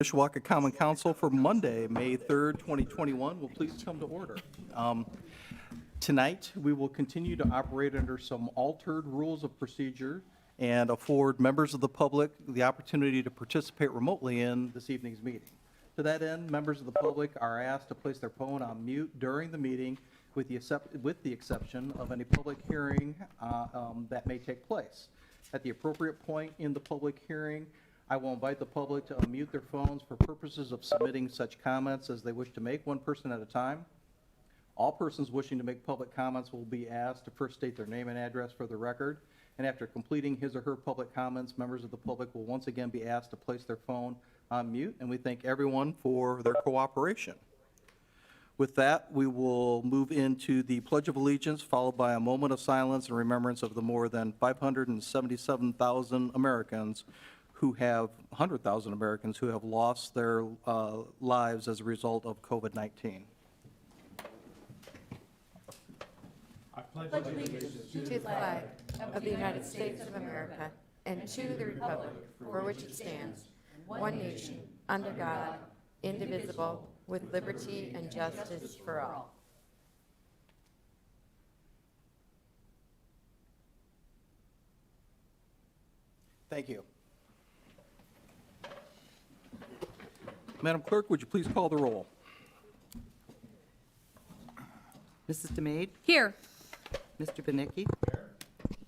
Mishawaka Common Council for Monday, May 3rd, 2021 will please come to order. Tonight, we will continue to operate under some altered rules of procedure and afford members of the public the opportunity to participate remotely in this evening's meeting. To that end, members of the public are asked to place their phone on mute during the meeting with the exception of any public hearing that may take place. At the appropriate point in the public hearing, I will invite the public to unmute their phones for purposes of submitting such comments as they wish to make, one person at a time. All persons wishing to make public comments will be asked to first state their name and address for the record, and after completing his or her public comments, members of the public will once again be asked to place their phone on mute, and we thank everyone for their cooperation. With that, we will move into the Pledge of Allegiance, followed by a moment of silence in remembrance of the more than 577,000 Americans who have 100,000 Americans who have lost their lives as a result of COVID-19. I pledge allegiance to the flag of the United States of America and to the republic for which it stands, one nation, under God, indivisible, with liberty and justice for all. Thank you. Madam Clerk, would you please call the roll? Mrs. DeMade? Here. Mr. Benicki?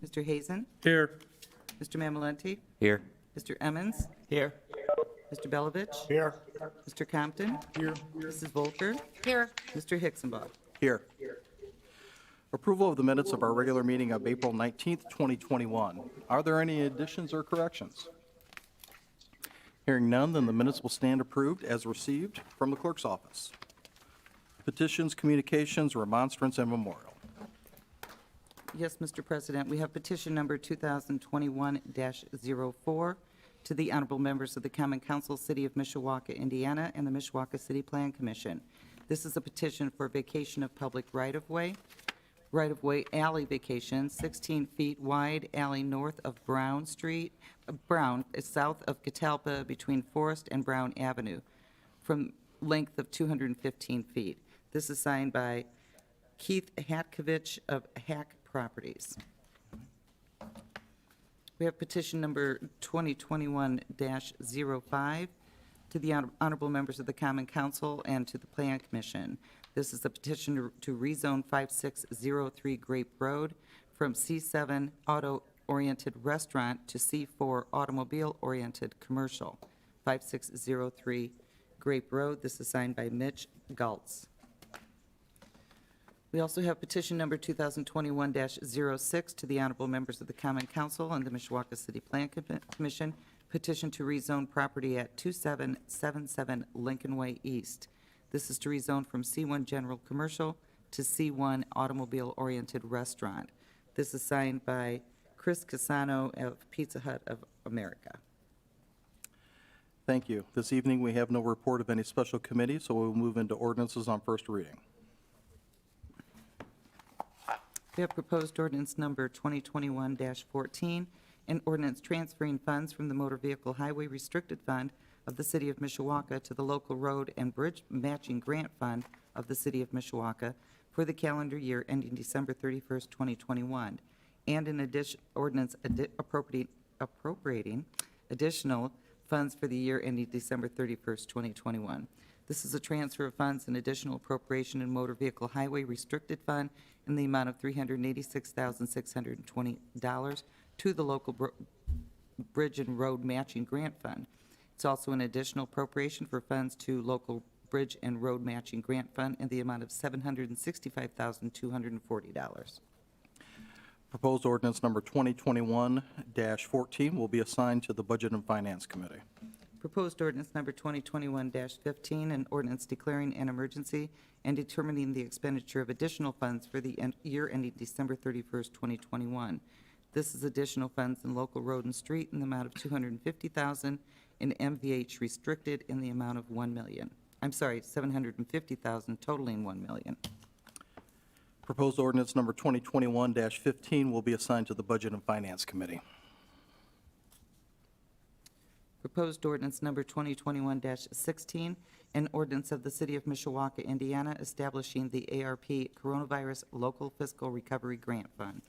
Mr. Hazen? Here. Mr. Mamalenti? Here. Mr. Emmons? Here. Mr. Belovich? Here. Mr. Compton? Here. Mrs. Volker? Here. Mr. Hicksenbach? Here. Approval of the minutes of our regular meeting of April 19th, 2021. Are there any additions or corrections? Hearing none, then the minutes will stand approved as received from the clerk's office. Petitions, communications, remonstrance, and memorial. Yes, Mr. President, we have petition number 2021-04 to the honorable members of the Common Council, City of Mishawaka, Indiana, and the Mishawaka City Plan Commission. This is a petition for vacation of public right-of-way alley vacation, 16 feet wide alley north of Brown Street, south of Catalpa between Forest and Brown Avenue, from length of 215 feet. This is signed by Keith Hatkovich of Hack Properties. We have petition number 2021-05 to the honorable members of the Common Council and to the Plan Commission. This is a petition to rezone 5603 Grape Road from C7 auto-oriented restaurant to C4 automobile-oriented commercial. 5603 Grape Road. This is signed by Mitch Galtz. We also have petition number 2021-06 to the honorable members of the Common Council and the Mishawaka City Plan Commission. Petition to rezone property at 2777 Lincoln Way East. This is to rezone from C1 General Commercial to C1 Automobile-Oriented Restaurant. This is signed by Chris Casano of Pizza Hut of America. Thank you. This evening, we have no report of any special committee, so we will move into ordinances on first reading. We have proposed ordinance number 2021-14, an ordinance transferring funds from the Motor Vehicle Highway Restricted Fund of the City of Mishawaka to the Local Road and Bridge Matching Grant Fund of the City of Mishawaka for the calendar year ending December 31st, 2021, and an ordinance appropriating additional funds for the year ending December 31st, 2021. This is a transfer of funds and additional appropriation in Motor Vehicle Highway Restricted Fund in the amount of $386,620 to the Local Bridge and Road Matching Grant Fund. It's also an additional appropriation for funds to Local Bridge and Road Matching Grant Fund in the amount of $765,240. Proposed ordinance number 2021-14 will be assigned to the Budget and Finance Committee. Proposed ordinance number 2021-15, an ordinance declaring an emergency and determining the expenditure of additional funds for the year ending December 31st, 2021. This is additional funds in local road and street in the amount of $250,000, in MVH restricted in the amount of $750,000, totaling $1 million. Proposed ordinance number 2021-15 will be assigned to the Budget and Finance Committee. Proposed ordinance number 2021-16, an ordinance of the City of Mishawaka, Indiana, establishing the ARP Coronavirus Local Fiscal Recovery Grant Fund.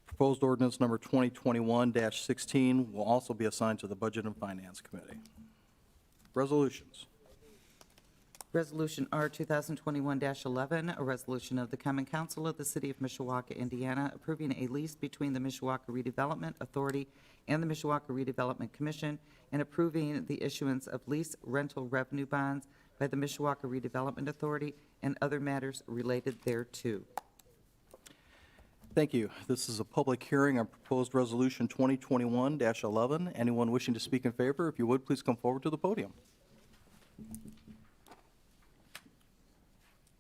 Proposed ordinance number 2021-16 will also be assigned to the Budget and Finance Committee. Resolutions. Resolution R 2021-11, a resolution of the Common Council of the City of Mishawaka, Indiana, approving a lease between the Mishawaka Redevelopment Authority and the Mishawaka Redevelopment Commission, and approving the issuance of lease rental revenue bonds by the Mishawaka Redevelopment Authority and other matters related thereto. Thank you. This is a public hearing on proposed resolution 2021-11. Anyone wishing to speak in favor, if you would, please come forward to the podium.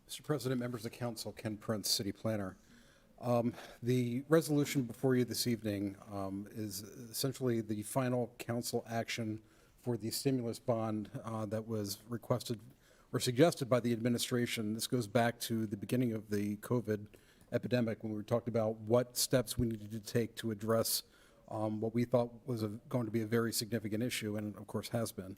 Mr. President, members of council, Ken Prince, City Planner. The resolution before you this evening is essentially the final council action for the stimulus bond that was requested or suggested by the administration. This goes back to the beginning of the COVID epidemic when we were talking about what steps we needed to take to address what we thought was going to be a very significant issue, and of course has been.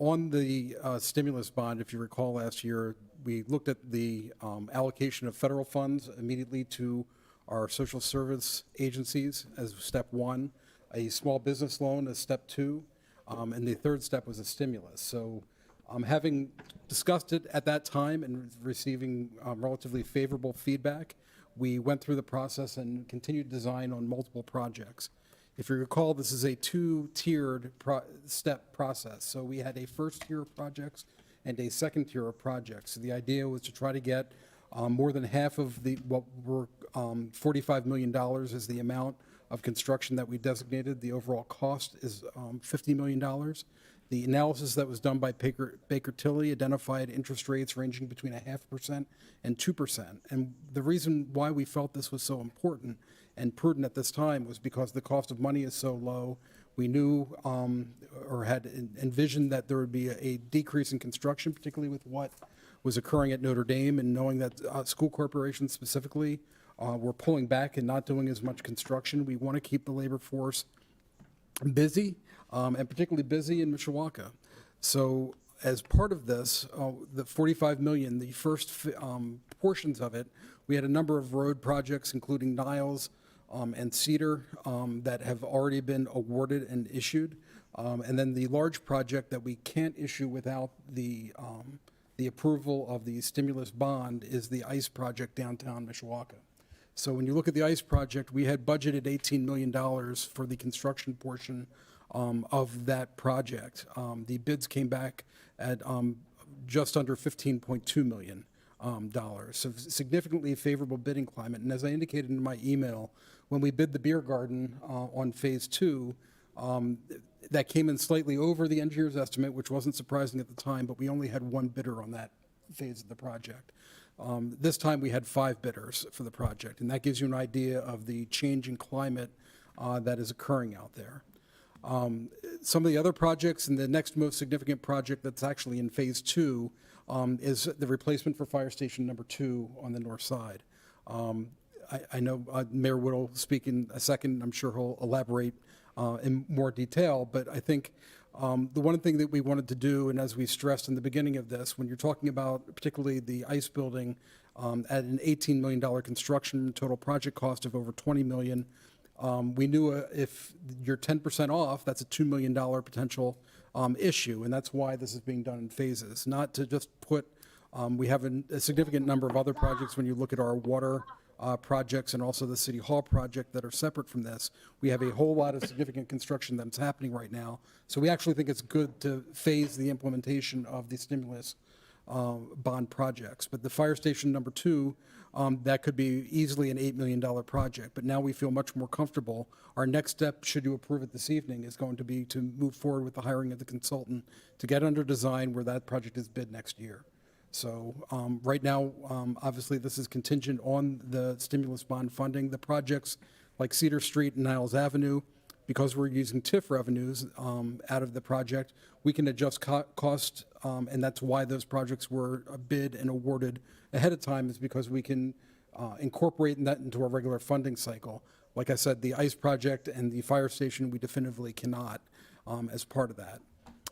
On the stimulus bond, if you recall last year, we looked at the allocation of federal funds immediately to our social service agencies as step one, a small business loan as step two, and the third step was a stimulus. So having discussed it at that time and receiving relatively favorable feedback, we went through the process and continued design on multiple projects. If you recall, this is a two-tiered step process. So we had a first tier of projects and a second tier of projects. So the idea was to try to get more than half of what were $45 million is the amount of construction that we designated. The overall cost is $50 million. The analysis that was done by Baker Tilly identified interest rates ranging between 0.5% and 2%. And the reason why we felt this was so important and prudent at this time was because the cost of money is so low. We knew or had envisioned that there would be a decrease in construction, particularly with what was occurring at Notre Dame, and knowing that school corporations specifically were pulling back and not doing as much construction. We want to keep the labor force busy, and particularly busy in Mishawaka. So as part of this, the $45 million, the first portions of it, we had a number of road projects, including Niles and Cedar, that have already been awarded and issued. And then the large project that we can't issue without the approval of the stimulus bond is the ICE project downtown Mishawaka. So when you look at the ICE project, we had budgeted $18 million for the construction portion of that project. The bids came back at just under $15.2 million. So significantly favorable bidding climate. And as I indicated in my email, when we bid the beer garden on phase two, that came in slightly over the engineer's estimate, which wasn't surprising at the time, but we only had one bidder on that phase of the project. This time we had 5 bidders for the project, and that gives you an idea of the changing climate that is occurring out there. Some of the other projects, and the next most significant project that's actually in phase 2 is the replacement for Fire Station number 2 on the north side. I know Mayor Wood will speak in a second. I'm sure he'll elaborate in more detail, but I think the one thing that we wanted to do, and as we stressed in the beginning of this, when you're talking about particularly the ICE building at an $18 million construction total project cost of over $20 million, we knew if you're 10% off, that's a $2 million potential issue, and that's why this is being done in phases, not to just put, we have a significant number of other projects when you look at our water projects and also the City Hall project that are separate from this. We have a whole lot of significant construction that's happening right now. So we actually think it's good to phase the implementation of the stimulus bond projects. But the Fire Station number 2, that could be easily an $8 million project. But now we feel much more comfortable. Our next step, should you approve it this evening, is going to be to move forward with the hiring of the consultant to get under design where that project is bid next year. So right now, obviously, this is contingent on the stimulus bond funding. The projects like Cedar Street and Niles Avenue, because we're using TIF revenues out of the project, we can adjust cost, and that's why those projects were bid and awarded ahead of time, is because we can incorporate that into our regular funding cycle. Like I said, the ICE project and the fire station, we definitively cannot as part of that.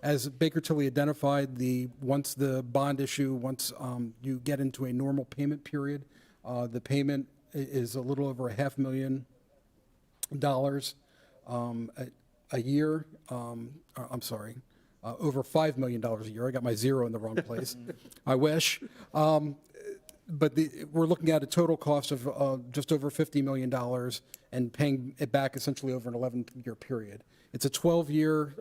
As Baker Tilly identified, once the bond issue, once you get into a normal payment period, the payment is a little over $500,000 a year. I'm sorry, over $5 million a year. I got my zero in the wrong place. I wish. But we're looking at a total cost of just over $50 million and paying it back essentially over an 11-year period. It's a 12-year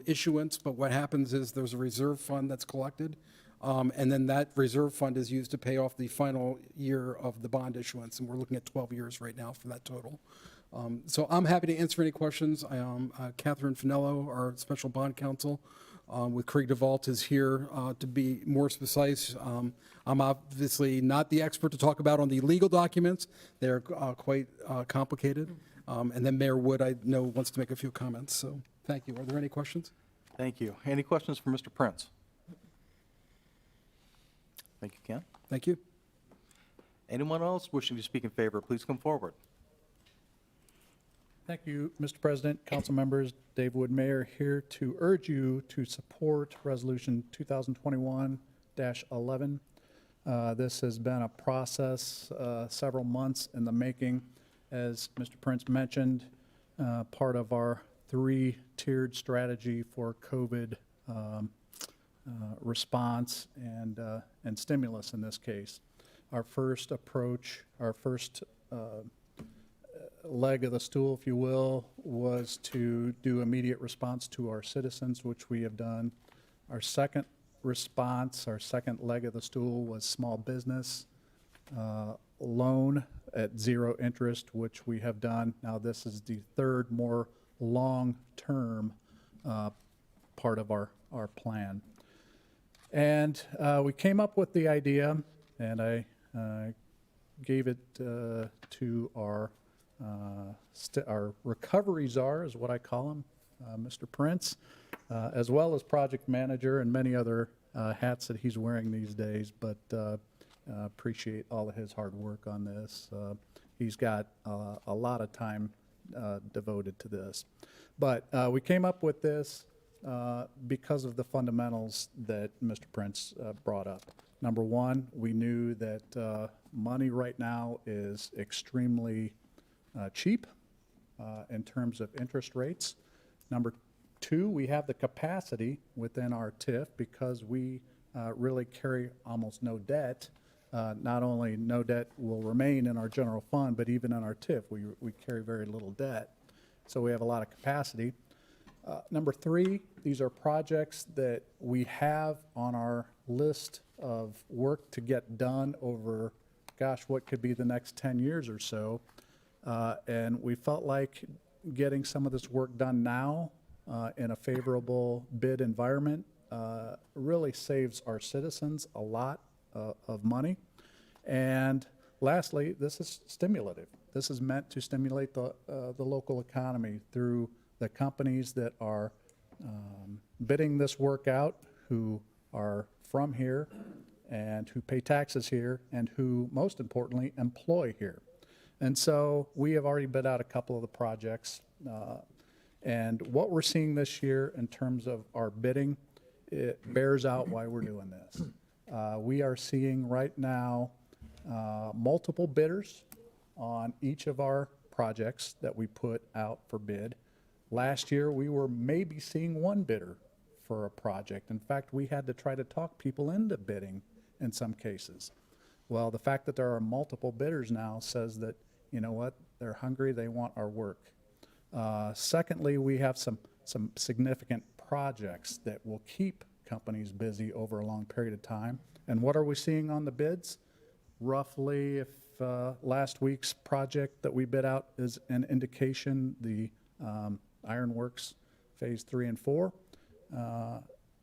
issuance, but what happens is there's a reserve fund that's collected, and then that reserve fund is used to pay off the final year of the bond issuance, and we're looking at 12 years right now for that total. So I'm happy to answer any questions. Catherine Finello, our special bond counsel, with Craig DeVault is here to be more precise. I'm obviously not the expert to talk about on the legal documents. They're quite complicated. And then Mayor Wood, I know, wants to make a few comments. So thank you. Are there any questions? Thank you. Any questions for Mr. Prince? Thank you, Ken. Thank you. Anyone else wishing to speak in favor, please come forward. Thank you, Mr. President, council members. Dave Wood, Mayor, here to urge you to support Resolution 2021-11. This has been a process, several months in the making. As Mr. Prince mentioned, part of our three-tiered strategy for COVID response and stimulus in this case. Our first approach, our first leg of the stool, if you will, was to do immediate response to our citizens, which we have done. Our second response, our second leg of the stool was small business loan at zero interest, which we have done. Now this is the third, more long-term part of our plan. And we came up with the idea, and I gave it to our recovery czar, is what I call him, Mr. Prince, as well as project manager and many other hats that he's wearing these days, but appreciate all of his hard work on this. He's got a lot of time devoted to this. But we came up with this because of the fundamentals that Mr. Prince brought up. Number one, we knew that money right now is extremely cheap in terms of interest rates. Number two, we have the capacity within our TIF because we really carry almost no debt. Not only no debt will remain in our general fund, but even in our TIF, we carry very little debt. So we have a lot of capacity. Number three, these are projects that we have on our list of work to get done over, gosh, what could be the next 10 years or so. And we felt like getting some of this work done now in a favorable bid environment really saves our citizens a lot of money. And lastly, this is stimulative. This is meant to stimulate the local economy through the companies that are bidding this work out, who are from here and who pay taxes here and who, most importantly, employ here. And so we have already bid out a couple of the projects. And what we're seeing this year in terms of our bidding, it bears out why we're doing this. We are seeing right now multiple bidders on each of our projects that we put out for bid. Last year, we were maybe seeing one bidder for a project. In fact, we had to try to talk people into bidding in some cases. Well, the fact that there are multiple bidders now says that, you know what, they're hungry, they want our work. Secondly, we have some significant projects that will keep companies busy over a long period of time. And what are we seeing on the bids? Roughly, if last week's project that we bid out is an indication, the Ironworks Phase 3 and 4,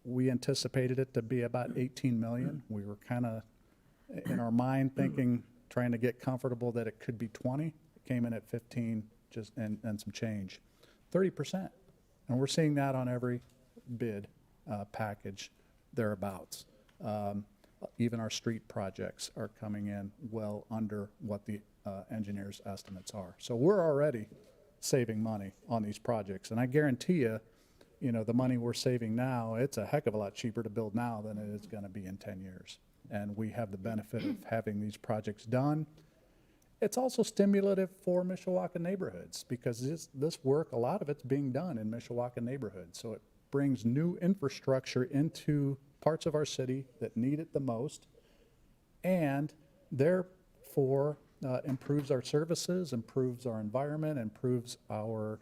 we anticipated it to be about 18 million. We were kind of in our mind thinking, trying to get comfortable that it could be 20. It came in at 15 just and some change, 30%. And we're seeing that on every bid package thereabouts. Even our street projects are coming in well under what the engineers' estimates are. So we're already saving money on these projects, and I guarantee you, the money we're saving now, it's a heck of a lot cheaper to build now than it is going to be in 10 years. And we have the benefit of having these projects done. It's also stimulative for Mishawaka neighborhoods because this work, a lot of it's being done in Mishawaka neighborhoods. So it brings new infrastructure into parts of our city that need it the most, and therefore improves our services, improves our environment, improves our,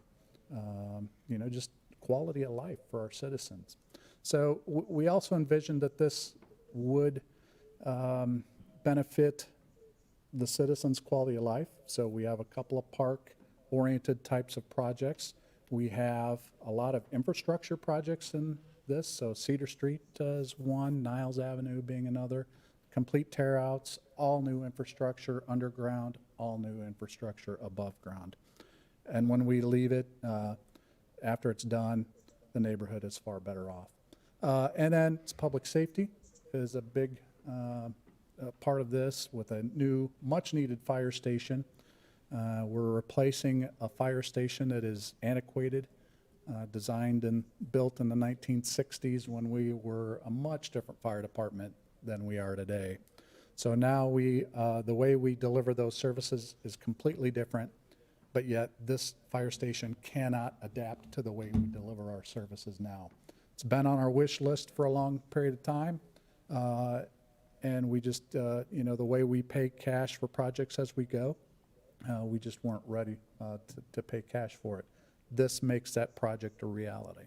just quality of life for our citizens. So we also envisioned that this would benefit the citizens' quality of life. So we have a couple of park-oriented types of projects. We have a lot of infrastructure projects in this. So Cedar Street is one, Niles Avenue being another. Complete tear-outs, all new infrastructure underground, all new infrastructure above ground. And when we leave it, after it's done, the neighborhood is far better off. And then it's public safety is a big part of this with a new, much-needed fire station. We're replacing a fire station that is antiquated, designed and built in the 1960s when we were a much different fire department than we are today. So now the way we deliver those services is completely different, but yet this fire station cannot adapt to the way we deliver our services now. It's been on our wish list for a long period of time, and we just, the way we pay cash for projects as we go, we just weren't ready to pay cash for it. This makes that project a reality.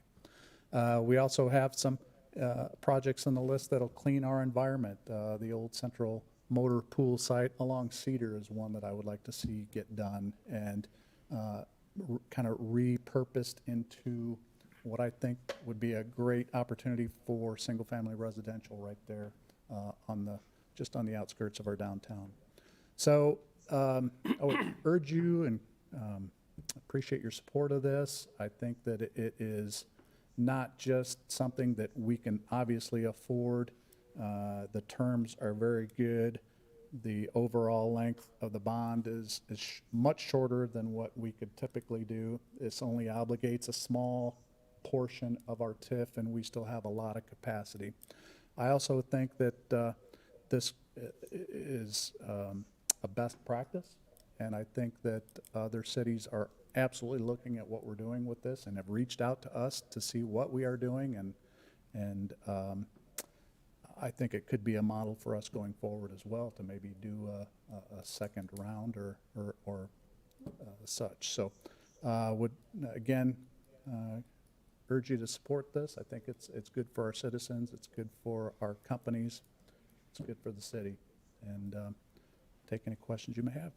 We also have some projects on the list that'll clean our environment. The old central motor pool site along Cedar is one that I would like to see get done and kind of repurposed into what I think would be a great opportunity for single-family residential right there just on the outskirts of our downtown. So I would urge you and appreciate your support of this. I think that it is not just something that we can obviously afford. The terms are very good. The overall length of the bond is much shorter than what we could typically do. This only obligates a small portion of our TIF, and we still have a lot of capacity. I also think that this is a best practice, and I think that other cities are absolutely looking at what we're doing with this and have reached out to us to see what we are doing, and I think it could be a model for us going forward as well to maybe do a second round or such. So would again urge you to support this. I think it's good for our citizens, it's good for our companies, it's good for the city, and take any questions you may have.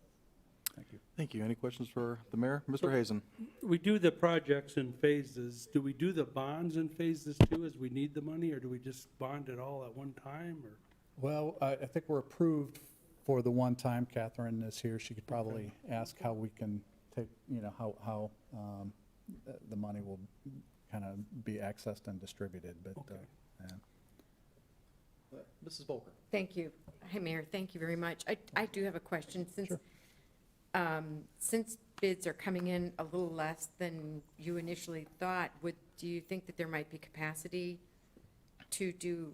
Thank you. Thank you. Any questions for the mayor? Mr. Hazen? We do the projects in phases. Do we do the bonds in phases too as we need the money, or do we just bond it all at one time, or? Well, I think we're approved for the one time. Catherine is here. She could probably ask how we can take, how the money will kind of be accessed and distributed, but, yeah. Mrs. Volker? Thank you. Hi, Mayor, thank you very much. I do have a question. Sure. Since bids are coming in a little less than you initially thought, do you think that there might be capacity to do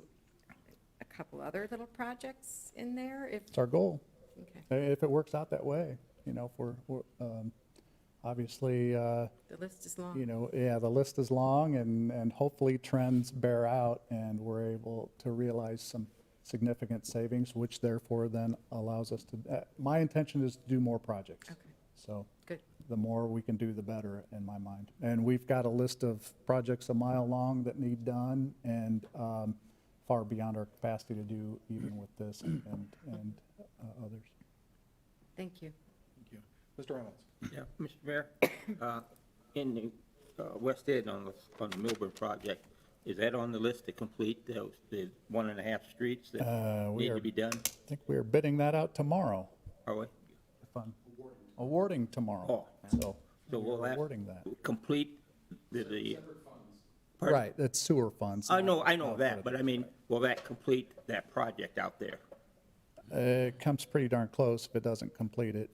a couple other little projects in there? It's our goal. Okay. If it works out that way, if we're obviously, The list is long. the list is long, and hopefully trends bear out and we're able to realize some significant savings, which therefore then allows us to, my intention is to do more projects. Okay. So Good. the more we can do, the better in my mind. And we've got a list of projects a mile long that need done, and far beyond our capacity to do even with this and others. Thank you. Thank you. Mr. Reynolds? Yeah, Mr. Mayor, in the West End on the Milburn project, is that on the list to complete the 1.5 streets that We need are- to be done? I think we are bidding that out tomorrow. Are we? If I'm awarding tomorrow. Oh. So So will we're that awarding that. complete the? Pardon? Right, it's sewer funds. I know not that, but I mean, will that complete that project out there? It comes pretty darn close if it doesn't complete it.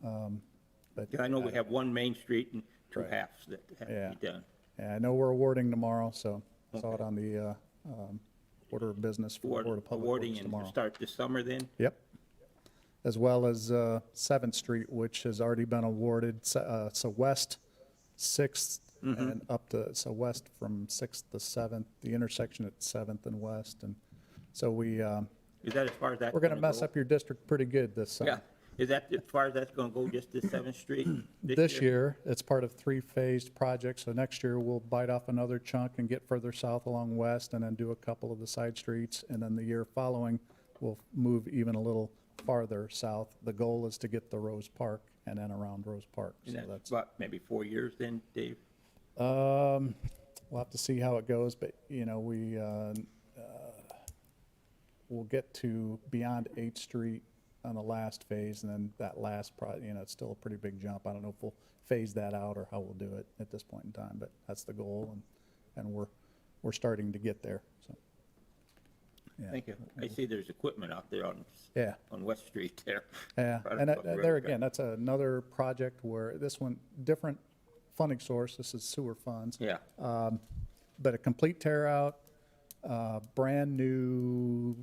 But Yeah, I know we have one main street and two Right. halves that have Yeah. to be done. Yeah, I know we're awarding tomorrow, so saw it on the order of business for the Board of Public Awarding Works and tomorrow. start this summer then? Yep. As well as 7th Street, which has already been awarded, so west, 6th, and up to, so west from 6th to 7th, the intersection at 7th and West. And so Is that as far as that's we're going to gonna mess go? up your district pretty good this summer. Yeah, is that as far as that's gonna go, just to 7th Street This year, it's part of 3-phased project, so next year we'll bite off another chunk and get further south along West and then do a couple of the side streets. And then the year following, we'll move even a little farther south. The goal is to get the Rose Park and then around Rose Park. And So that's that's, about maybe 4 years then, Dave? we'll have to see how it goes, but, we'll get to beyond 8th Street on the last phase, and then that last it's still a pretty big jump. I don't know if we'll phase that out or how we'll do it at this point in time, but that's the goal, and we're starting to get there, so. Yeah. Thank you. I see there's equipment out there on Yeah. West Street there. Yeah, Right and above the there railroad again, that's another project where this one, different funding source, this is sewer funds. Yeah, But a complete tear out, brand new,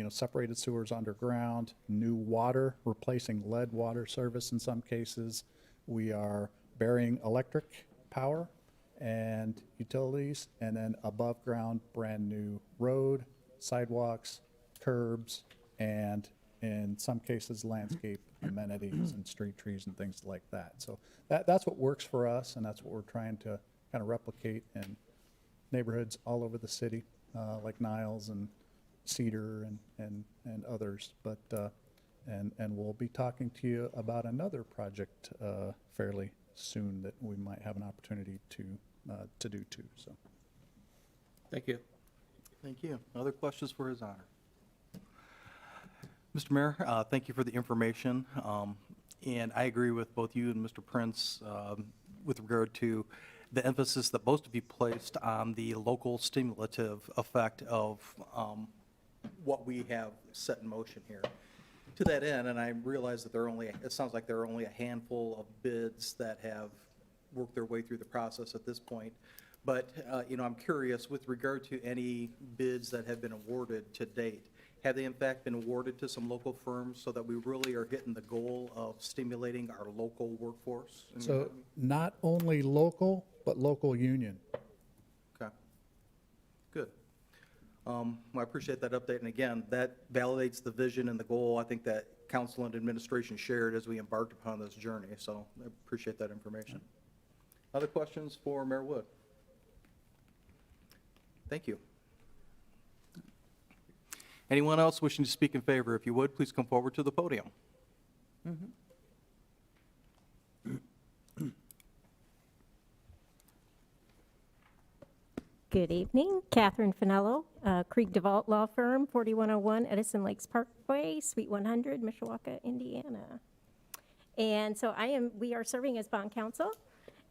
separated sewers underground, new water, replacing lead water service in some cases. We are burying electric power and utilities, and then above ground, brand new road, sidewalks, curbs, and in some cases, landscape amenities and street trees and things like that. So that's what works for us, and that's what we're trying to kind of replicate in neighborhoods all over the city, like Niles and Cedar and others. But, and we'll be talking to you about another project fairly soon that we might have an opportunity to do too, so. thank you. Thank you. Other questions for His Honor? Mr. Mayor, thank you for the information. And I agree with both you and Mr. Prince with regard to the emphasis that most of you placed on the local stimulative effect of what we have set in motion here. To that end, and I realize that it sounds like there are only a handful of bids that have worked their way through the process at this point. But, I'm curious, with regard to any bids that have been awarded to date, have they in fact been awarded to some local firms so that we really are hitting the goal of stimulating our local workforce? So not only local, but local union. Okay, good. Well, I appreciate that update, and again, that validates the vision and the goal I think that council and administration shared as we embarked upon this journey, so I appreciate that information. Other questions for Mayor Wood? Thank you. Anyone else wishing to speak in favor, if you would, please come forward to the podium. Good evening, Catherine Finello, Krieg DeVault Law Firm, 4101 Edison Lakes Parkway, Suite 100, Mishawaka, Indiana. And so we are serving as bond counsel,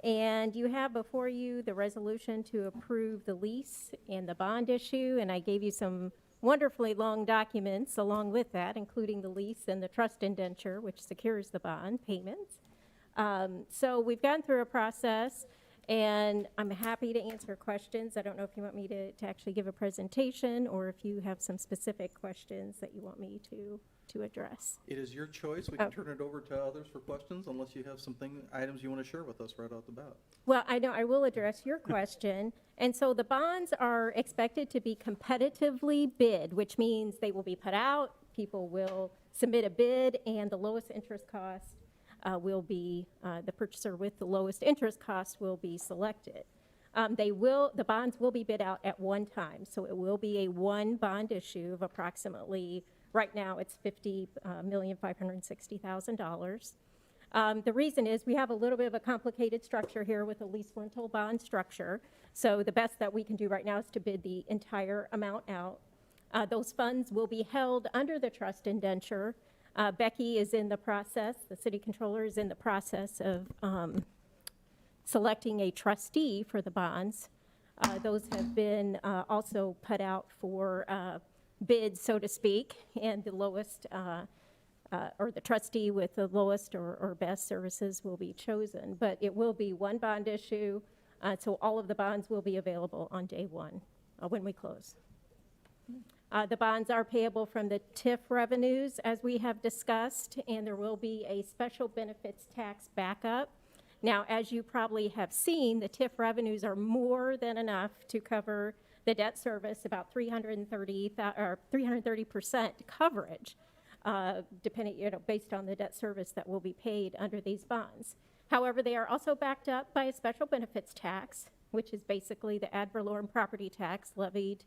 and you have before you the resolution to approve the lease and the bond issue, and I gave you some wonderfully long documents along with that, including the lease and the trust indenture, which secures the bond payments. So we've gone through a process, and I'm happy to answer questions. I don't know if you want me to actually give a presentation, or if you have some specific questions that you want me to address. It is your choice. We can turn it over to others for questions unless you have items you want to share with us right off the bat. Well, I know I will address your question. And so the bonds are expected to be competitively bid, which means they will be put out, people will submit a bid, and the lowest interest cost will be, the purchaser with the lowest interest cost will be selected. The bonds will be bid out at one time, so it will be a one bond issue of approximately, right now it's $50,560,000. The reason is we have a little bit of a complicated structure here with a lease rental bond structure. So the best that we can do right now is to bid the entire amount out. Those funds will be held under the trust indenture. Becky is in the process, the city controller is in the process of selecting a trustee for the bonds. Those have been also put out for bids, so to speak, and the lowest or the trustee with the lowest or best services will be chosen. But it will be one bond issue, so all of the bonds will be available on day one when we close. The bonds are payable from the TIF revenues, as we have discussed, and there will be a special benefits tax backup. Now, as you probably have seen, the TIF revenues are more than enough to cover the debt service, about 330% coverage, depending, based on the debt service that will be paid under these bonds. However, they are also backed up by a special benefits tax, which is basically the ad valorem property tax levied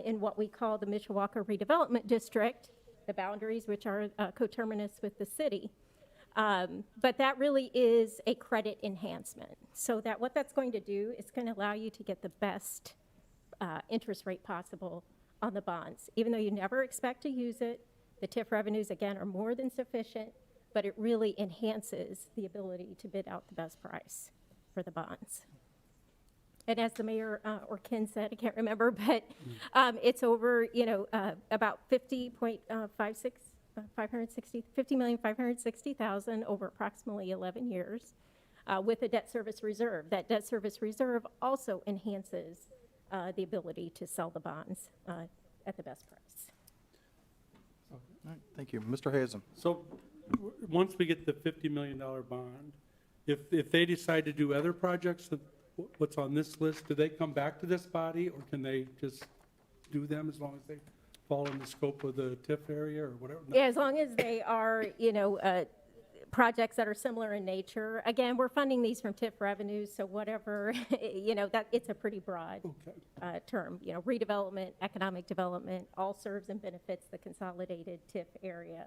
in what we call the Mishawaka Redevelopment District, the boundaries which are coterminous with the city. But that really is a credit enhancement. So that what that's going to do is going to allow you to get the best interest rate possible on the bonds. Even though you never expect to use it, the TIF revenues, again, are more than sufficient, but it really enhances the ability to bid out the best price for the bonds. And as the mayor or Ken said, I can't remember, but it's over, about 50,560,000 over approximately 11 years with a debt service reserve. That debt service reserve also enhances the ability to sell the bonds at the best price. All right, thank you. Mr. Hazen? So, once we get the $50 million bond, if they decide to do other projects, what's on this list, do they come back to this body, or can they just do them as long as they fall in the scope of the TIF area or whatever? Yeah, as long as they are, projects that are similar in nature. Again, we're funding these from TIF revenues, so whatever, that it's a pretty broad term. Redevelopment, economic development, all serves and benefits the consolidated TIF area.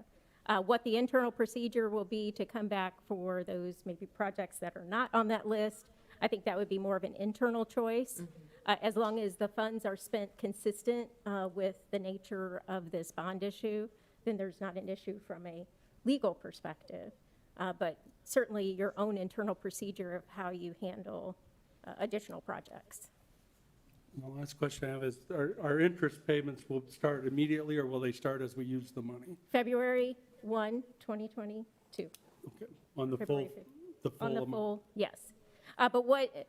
What the internal procedure will be to come back for those maybe projects that are not on that list, I think that would be more of an internal choice. As long as the funds are spent consistent with the nature of this bond issue, then there's not an issue from a legal perspective. But certainly your own internal procedure of how you handle additional projects. The last question I have is, our interest payments will start immediately, or will they start as we use the money? February 1, 2022. Okay, on the full, February 5th. the full On the amount? full, yes. But what,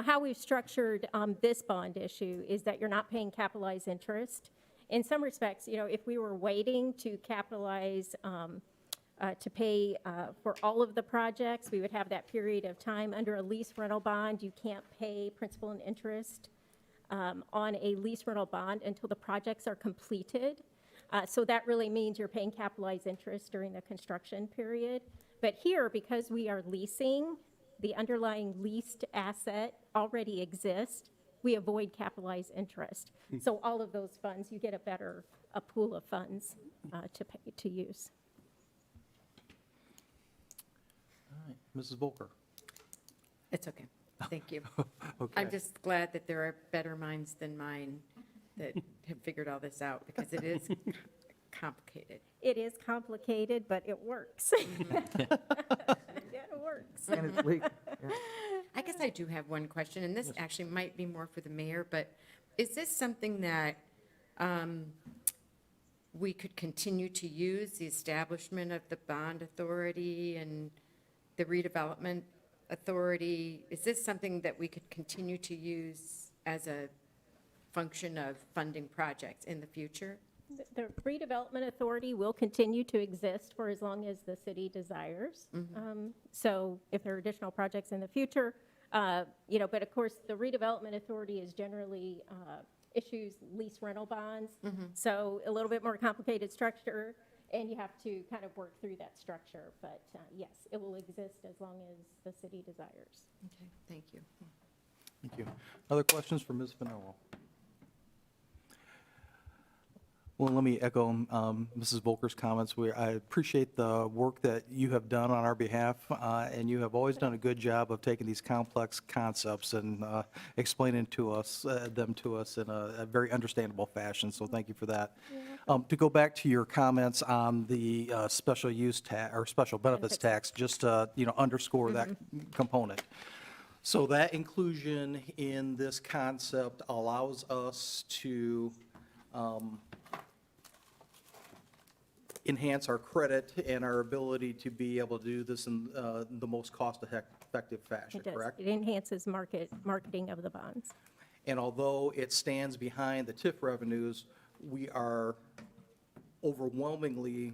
how we've structured this bond issue is that you're not paying capitalized interest. In some respects, if we were waiting to capitalize, to pay for all of the projects, we would have that period of time. Under a lease rental bond, you can't pay principal and interest on a lease rental bond until the projects are completed. So that really means you're paying capitalized interest during the construction period. But here, because we are leasing, the underlying leased asset already exists, we avoid capitalized interest. So all of those funds, you get a pool of funds to use. All right, Mrs. Volker? It's okay. Thank you. Okay. I'm just glad that there are better minds than mine that have figured all this out, because it is complicated. It is complicated, but it works. Yeah, it works. And it's legal. Yeah. I guess I do have one question, and this actually might be more for the mayor, but is this something that we could continue to use, the establishment of the bond authority and the redevelopment authority? Is this something that we could continue to use as a function of funding projects in the future? The redevelopment authority will continue to exist for as long as the city desires. So if there are additional projects in the future, but of course, the redevelopment authority is generally issues lease rental bonds. So a little bit more complicated structure, and you have to kind of work through that structure. But yes, it will exist as long as the city desires. Okay, thank you. Thank you. Other questions for Ms. Finello? Well, let me echo Mrs. Volker's comments. I appreciate the work that you have done on our behalf, and you have always done a good job of taking these complex concepts and explaining them to us in a very understandable fashion, so thank you for that. To go back to your comments on the special use tax, or special benefits tax, just to underscore that component. So that inclusion in this concept allows us to enhance our credit and our ability to be able to do this in the most cost-effective fashion, It does. correct? It enhances marketing of the bonds. And although it stands behind the TIF revenues, we are overwhelmingly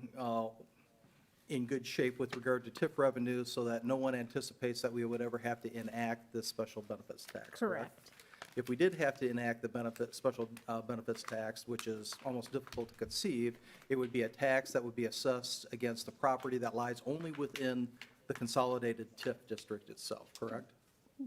in good shape with regard to TIF revenues, so that no one anticipates that we would ever have to enact this special benefits tax, correct? Correct. If we did have to enact the special benefits tax, which is almost difficult to conceive, it would be a tax that would be assessed against the property that lies only within the consolidated TIF district itself, correct?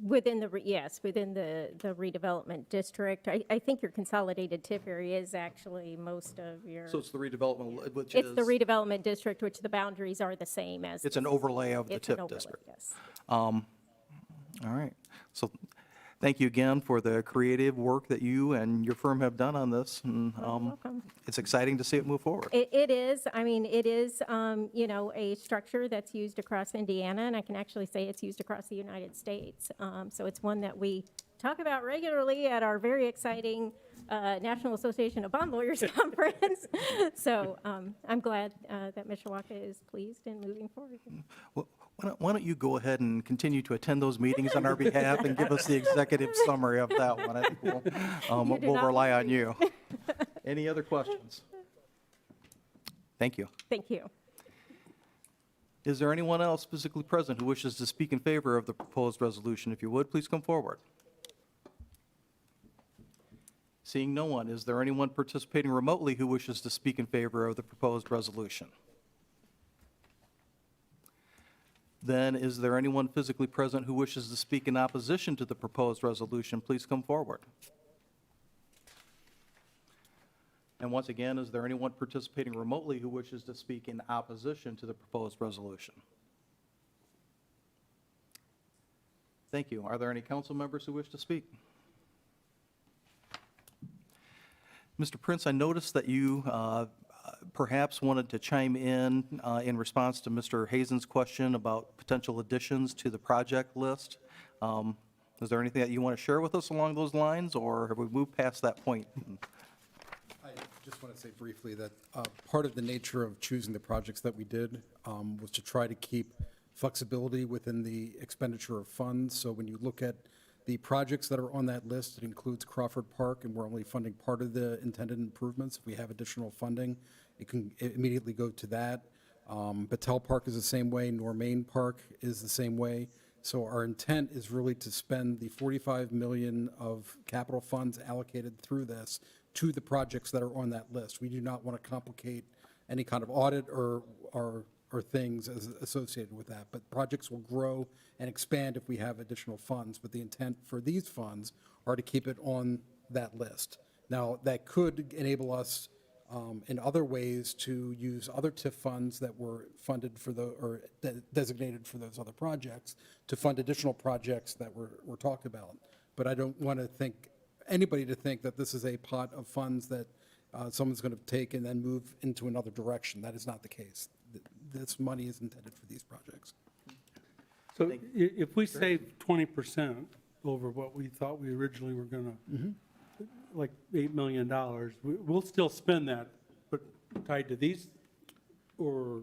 Within the, within the redevelopment district. I think your consolidated TIF area is actually most of your, So it's the redevelopment, which it's is, the redevelopment district, which the boundaries are the same as. it's an overlay of the It's an TIF overlay, district. yes. All right. So thank you again for the creative work that you and your firm have done on this. And welcome. it's exciting to see it move forward. It is, I mean, it is, a structure that's used across Indiana, and I can actually say it's used across the United States. So it's one that we talk about regularly at our very exciting National Association of Bond Lawyers Conference. So I'm glad that Mishawaka is pleased and moving forward. Well, why don't you go ahead and continue to attend those meetings on our behalf and give us the executive summary of that one? I think You do we'll not rely want on you. Any other questions? Thank you. Thank you. Is there anyone else physically present who wishes to speak in favor of the proposed resolution? If you would, please come forward. Seeing no one, is there anyone participating remotely who wishes to speak in favor of the proposed resolution? Then, is there anyone physically present who wishes to speak in opposition to the proposed resolution? Please come forward. And once again, is there anyone participating remotely who wishes to speak in opposition to the proposed resolution? Thank you. Are there any council members who wish to speak? Mr. Prince, I noticed that you perhaps wanted to chime in response to Mr. Hazen's question about potential additions to the project list. Is there anything that you want to share with us along those lines, or have we moved past that point? I just want to say briefly that part of the nature of choosing the projects that we did was to try to keep flexibility within the expenditure of funds. So when you look at the projects that are on that list, it includes Crawford Park, and we're only funding part of the intended improvements. If we have additional funding, it can immediately go to that. Battelle Park is the same way, Normain Park is the same way. So our intent is really to spend the $45 million of capital funds allocated through this to the projects that are on that list. We do not want to complicate any kind of audit or things associated with that. But projects will grow and expand if we have additional funds. But the intent for these funds are to keep it on that list. Now, that could enable us in other ways to use other TIF funds that were funded for or designated for those other projects to fund additional projects that we're talking about. But I don't want to think anybody to think that this is a pot of funds that someone's going to take and then move into another direction. That is not the case. This money is intended for these projects. So if we save 20% over what we thought we originally were going to, like $8 million, we'll still spend that, but tied to these, or?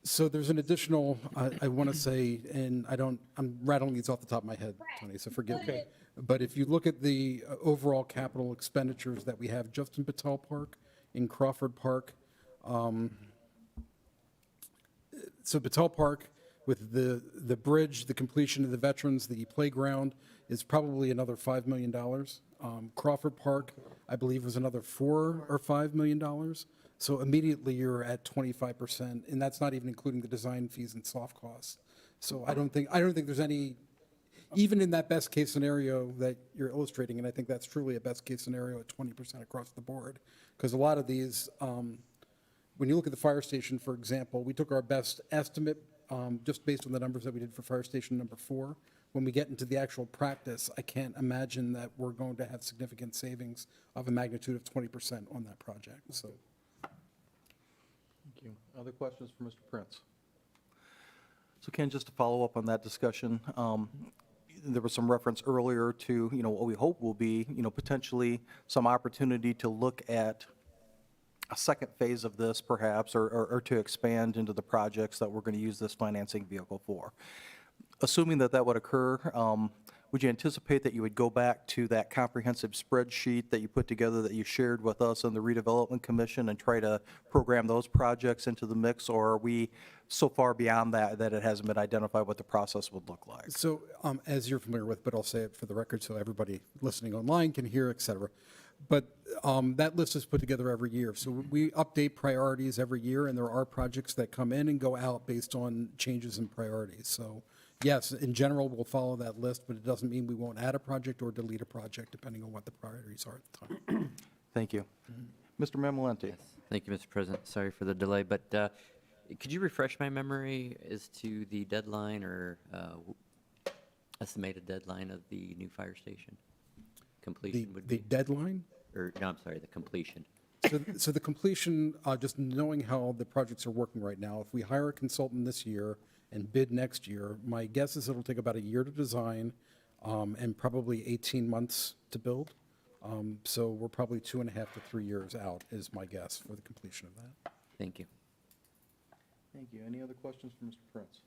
So there's an additional, I want to say, and I'm rattling these off the top of my head, Tony, so forgive me. But if you look at the overall capital expenditures that we have just in Battelle Park, in Crawford Park, so Battelle Park, with the bridge, the completion of the veterans, the playground, is probably another $5 million. Crawford Park, I believe, was another $4 or $5 million. So immediately you're at 25%, and that's not even including the design fees and soft costs. So I don't think there's any, even in that best case scenario that you're illustrating, and I think that's truly a best case scenario at 20% across the board, because a lot of these, when you look at the fire station, for example, we took our best estimate just based on the numbers that we did for fire station number 4. When we get into the actual practice, I can't imagine that we're going to have significant savings of a magnitude of 20% on that project, so. Thank you. Other questions for Mr. Prince? So Ken, just to follow up on that discussion, there was some reference earlier to, what we hope will be, potentially some opportunity to look at a second phase of this perhaps, or to expand into the projects that we're going to use this financing vehicle for. Assuming that that would occur, would you anticipate that you would go back to that comprehensive spreadsheet that you put together that you shared with us on the redevelopment commission and try to program those projects into the mix? Or are we so far beyond that that it hasn't been identified what the process would look like? So as you're familiar with, but I'll say it for the record so everybody listening online can hear, et cetera. But that list is put together every year. So we update priorities every year, and there are projects that come in and go out based on changes in priorities. So yes, in general, we'll follow that list, but it doesn't mean we won't add a project or delete a project depending on what the priorities are at the time. Thank you. Mr. Mamalenti? Thank you, Mr. President. Sorry for the delay, but could you refresh my memory as to the deadline or estimated deadline of the new fire station? Completion would The be, deadline? or, no, I'm sorry, the completion. So the completion, just knowing how the projects are working right now, if we hire a consultant this year and bid next year, my guess is it'll take about a year to design and probably 18 months to build. So we're probably 2.5 to 3 years out is my guess for the completion of that. Thank you. Thank you. Any other questions for Mr. Prince?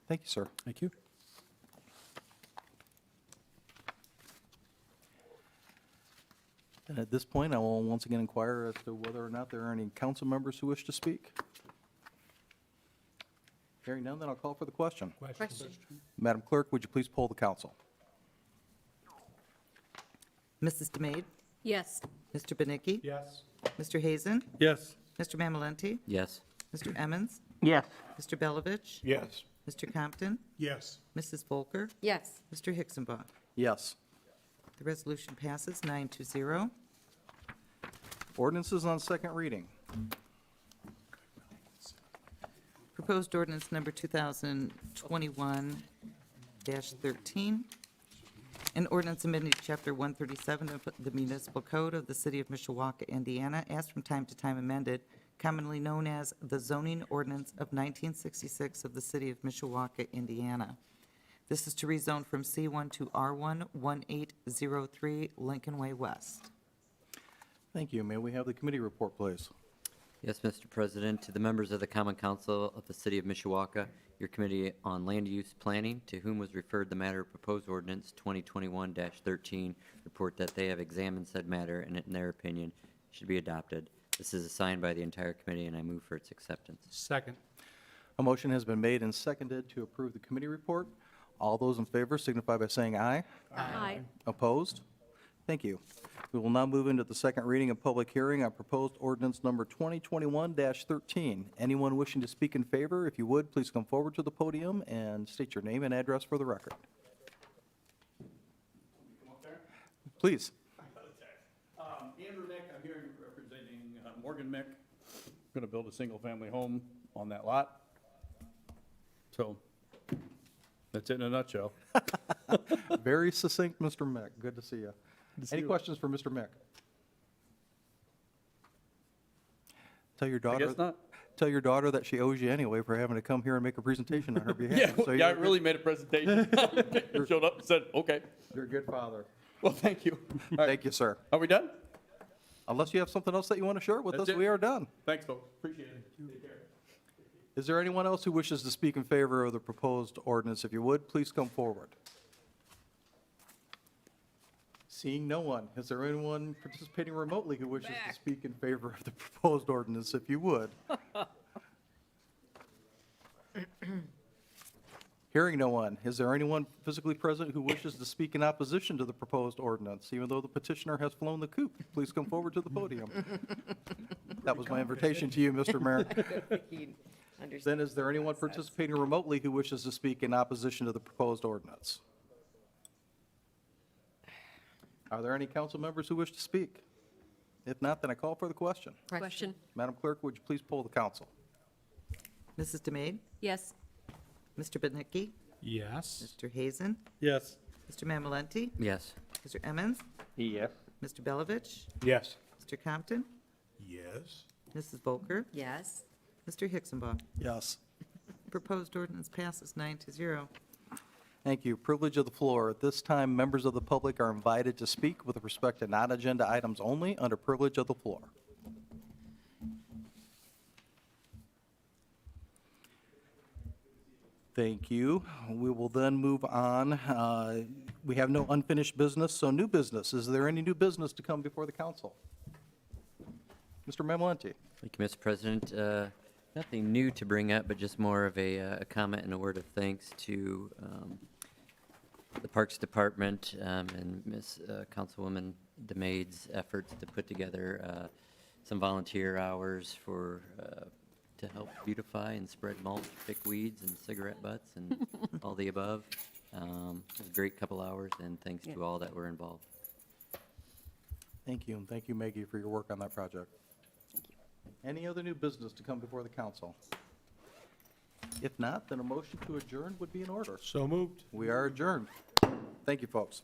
Thank you, sir. Thank you. And at this point, I will once again inquire as to whether or not there are any council members who wish to speak. Hearing none, then I'll call for the question. Question. Madam Clerk, would you please poll the council? Mrs. DeMade? Yes. Mr. Benicki? Yes. Mr. Hazen? Yes. Mr. Mamalenti? Yes. Mr. Emmons? Yes. Mr. Belovich? Yes. Mr. Compton? Yes. Mrs. Volker? Yes. Mr. Hicksonbach? Yes. The resolution passes 9-0. Ordinances on second reading. Proposed ordinance number 2021-13, an ordinance amending Chapter 137 of the Municipal Code of the City of Mishawaka, Indiana, as from time to time amended, commonly known as the Zoning Ordinance of 1966 of the City of Mishawaka, Indiana. This is to rezone from C1 to R1, 1803 Lincoln Way West. Thank you. May we have the committee report, please? Yes, Mr. President, to the members of the Common Council of the City of Mishawaka, your Committee on Land Use Planning, to whom was referred the matter of proposed ordinance 2021-13, report that they have examined said matter and in their opinion should be adopted. This is assigned by the entire committee and I move for its acceptance. Second. A motion has been made and seconded to approve the committee report. All those in favor signify by saying aye. Aye. Opposed? Thank you. We will now move into the second reading and public hearing on proposed ordinance number 2021-13. Anyone wishing to speak in favor, if you would, please come forward to the podium and state your name and address for the record. Please. Andrew Mick, I'm here representing Morgan Mick. Going to build a single-family home on that lot. So that's it in a nutshell. Very succinct, Mr. Mick. Good to see you. Any questions for Mr. Mick? Tell your I daughter. guess not. Tell your daughter that she owes you anyway for having to come here and make a presentation on her behalf. Yeah, So yeah, I you're- really made a presentation. Showed up and said, okay, You're a good father. well, thank you. All right, Thank you, sir. are we done? Unless you have something else that you want to share with That's us, it. we are done. Thanks, folks. Appreciate it. Take care. Is there anyone else who wishes to speak in favor of the proposed ordinance? If you would, please come forward. Seeing no one, is there anyone participating remotely who wishes to speak in favor of the proposed ordinance? If you would. Hearing no one, is there anyone physically present who wishes to speak in opposition to the proposed ordinance? Even though the petitioner has flown the coop, please come forward to the podium. That was my invitation to you, Mr. Mayor. Then is there anyone participating remotely who wishes to speak in opposition to the proposed ordinance? Are there any council members who wish to speak? If not, then I call for the question. Question. Madam Clerk, would you please poll the council? Mrs. DeMade? Yes. Mr. Benicki? Yes. Mr. Hazen? Yes. Mr. Mamalenti? Yes. Mr. Emmons? Yes. Mr. Belovich? Yes. Mr. Compton? Yes. Mrs. Volker? Thank you. Privilege of the floor. At this time, members of the public are invited to speak with respect to non-agenda items only under privilege of the floor. Thank you. We will then move on. We have no unfinished business, so new business. Is there any new business to come before the council? Mr. Mamalenti? Thank you, Mr. President. Nothing new to bring up, but just more of a comment and a word of thanks to the Parks Department and Ms. Councilwoman DeMaid's efforts to put together some volunteer hours for to help beautify and spread mulch, pick weeds and cigarette butts and all the above. It was a great couple hours, and thanks to all that were involved. Thank you, and thank you, Maggie, for your work on that project. Any other new business to come before the council? If not, then a motion to adjourn would be in order. So moved. We are adjourned. Thank you, folks.